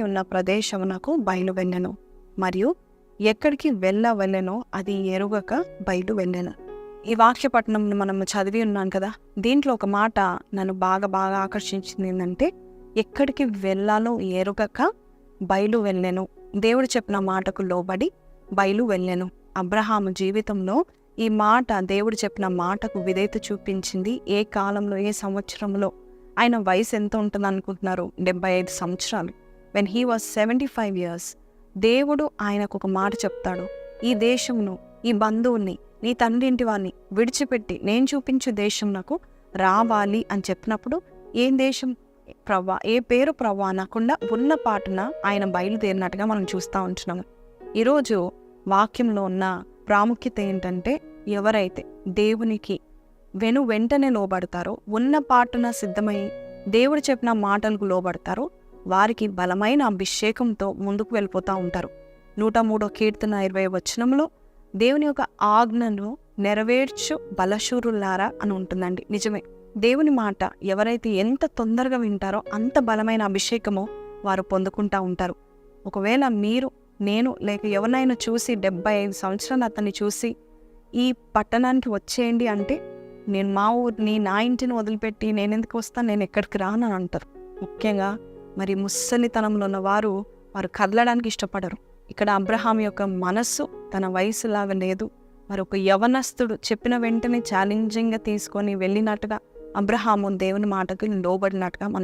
ఉన్న ప్రదేశమునకు బయలు వెళ్ళెను, మరియు ఎక్కడికి వెళ్ళవలెనో అది ఎరుగక బయలు వెళ్ళెను. ఈ వాక్య పట్టణం మనం చదివి ఉన్నాం కదా. దీంట్లో ఒక మాట నన్ను బాగా ఆకర్షించింది ఏంటంటే, ఎక్కడికి వెళ్ళాలో ఎరుగక బయలు వెళ్ళెను. దేవుడు చెప్పిన మాటకు లోబడి బయలు వెళ్ళెను. అబ్రహాము జీవితంలో ఈ మాట, దేవుడు చెప్పిన మాటకు విధేయత చూపించింది. ఏ కాలంలో, ఏ సంవత్సరంలో, ఆయన వయసు ఎంత ఉంటుంది అనుకుంటున్నారు? 75 సంవత్సరాలు. వెన్ హీ వాజ్ 75 years, దేవుడు ఆయనకు ఒక మాట చెప్తాడు. ఈ దేశమును, ఈ బంధువుల్ని, నీ తండ్రి ఇంటి వారిని విడిచిపెట్టి నేను చూపించే దేశం నాకు రావాలి అని చెప్పినప్పుడు, ఏ దేశం ప్రవ్వా, ఏ పేరు ప్రవ్వా అనకుండా ఉన్న పాటున ఆయన బయలుదేరినట్టుగా మనం చూస్తూ ఉంటున్నాము. ఈరోజు వాక్యంలో ఉన్న ప్రాముఖ్యత ఏంటంటే, ఎవరైతే దేవునికి వెంటనే లోబడతారో, ఉన్న పాటున సిద్ధమై దేవుడు చెప్పిన మాటలకు లోబడతారో, వారికి బలమైన అభిషేకంతో ముందుకు వెళ్ళిపోతూ ఉంటారు. 103వ కీర్తన 20వ వచనంలో దేవుని యొక్క ఆజ్ఞను నెరవేర్చు బలశూరులారా అని ఉంటుందండి. నిజమే, దేవుని మాట ఎవరైతే ఎంత తొందరగా వింటారో అంత బలమైన అభిషేకము వారు పొందుకుంటూ ఉంటారు. ఒకవేళ మీరు, నేను లేక ఎవరినైనా చూసి 75 సంవత్సరాలు అతన్ని చూసి ఈ పట్టణానికి వచ్చేయండి అంటే, నేను మా ఊరిని, నా ఇంటిని వదిలిపెట్టి నేను ఎందుకు వస్తాను, నేను ఎక్కడికి రాను అని అంటారు. ముఖ్యంగా మరి ముసలితనంలో ఉన్న వారు కదలడానికి ఇష్టపడరు. ఇక్కడ అబ్రహాం యొక్క మనస్సు తన వయసులాగా లేదు. మరి ఒక యవనస్తుడు చెప్పిన వెంటనే ఛాలెంజింగ్గా తీసుకొని వెళ్ళినట్టుగా అబ్రహాము దేవుని మాటకు లోబడినట్టుగా మనం